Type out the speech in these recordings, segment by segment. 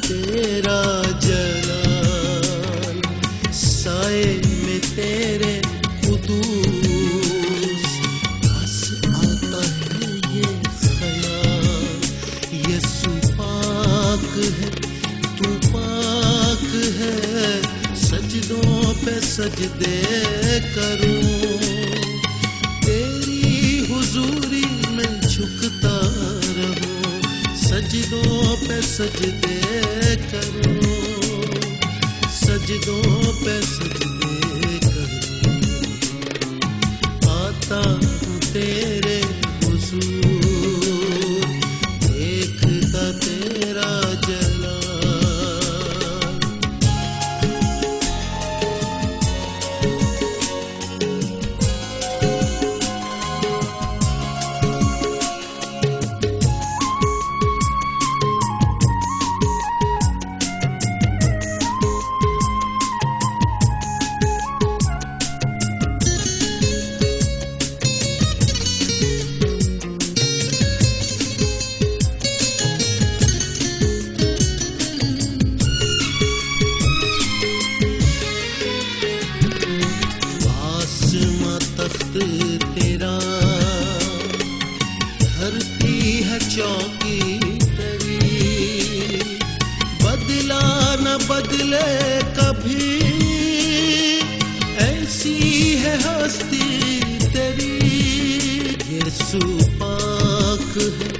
तेरा जलाल, साए में तेरे कुदूस। बस आता है ये ख्याल, यीशु पाक है, तू पाक है। सजदों पे सजदे करूं, तेरी हुजूरी में झुकता रहूं। सजदों पे सजदे करूं, सजदों पे सजदे करूं। आता हूँ तेरे हुजूर, देखता तेरा जलाल। तेरा धरती है चौकी तेरी, बदला न बदले कभी, ऐसी है हस्ती तेरी। यीशु पाक है,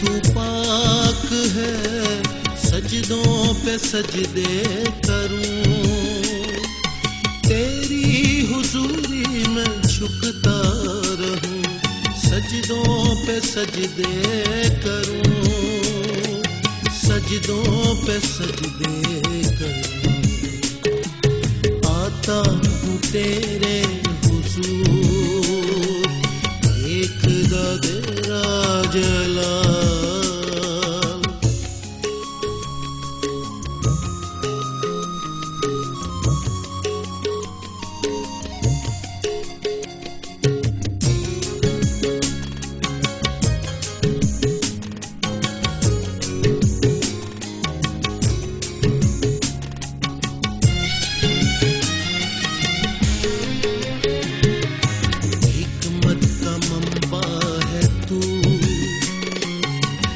तू पाक है। सजदों पे सजदे करूं, तेरी हुजूरी में झुकता रहूं। सजदों पे सजदे करूं, सजदों पे सजदे करूं। आता हूँ तेरे हुजूर, देखदा तेरा जलाल।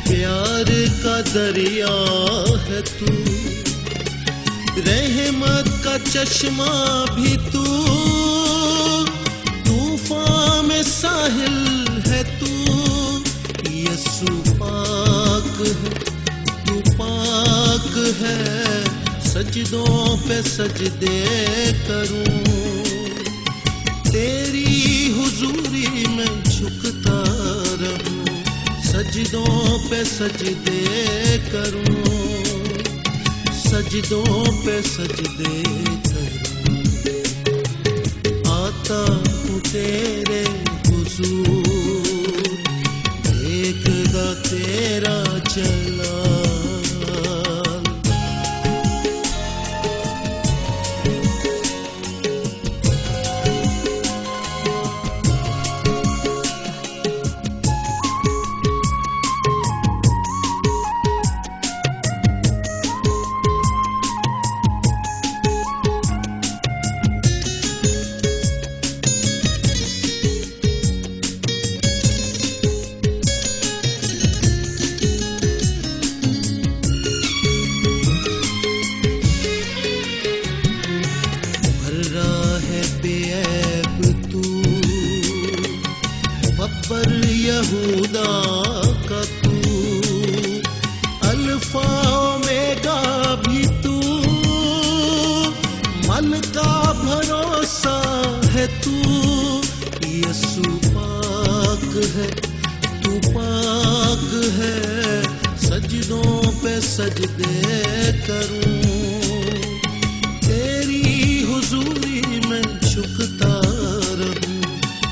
प्यार का दरिया है तू, रहमत का चश्मा भी तू। तूफान में साहिल है तू, यीशु पाक है, तू पाक है। सजदों पे सजदे करूं, तेरी हुजूरी में झुकता रहूं। सजदों पे सजदे करूं, सजदों पे सजदे करूं। आता हूँ तेरे हुजूर, देखदा तेरा जलाल। पर यहूदा का तू, अल्फा ओमेगा भी तू। मन का भरोसा है तू, यीशु पाक है, तू पाक है। सजदों पे सजदे करूं, तेरी हुजूरी में झुकता रहूं।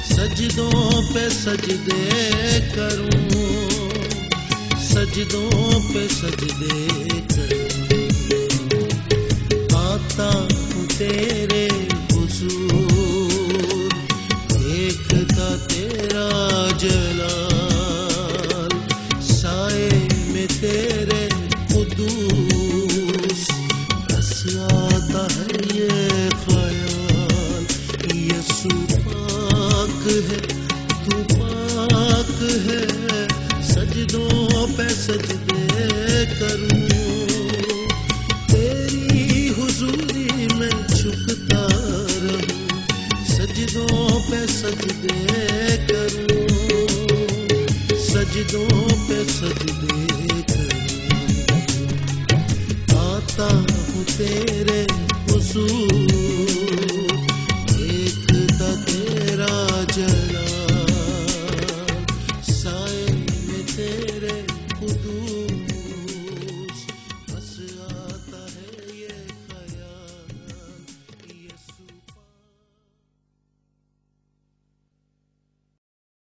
सजदों पे सजदे करूं, सजदों पे सजदे करूं। आता हूँ तेरे हुजूर, देखता तेरा जलाल। साए में तेरे कुदूस, करूं, तेरी हुजूरी में झुकता रहूं, सजदों पे सजदे करूं, सजदों पे सजदे करूं, आता हूँ तेरे हुजूर, देखता तेरा जलाल, साए में तेरे हुजूर।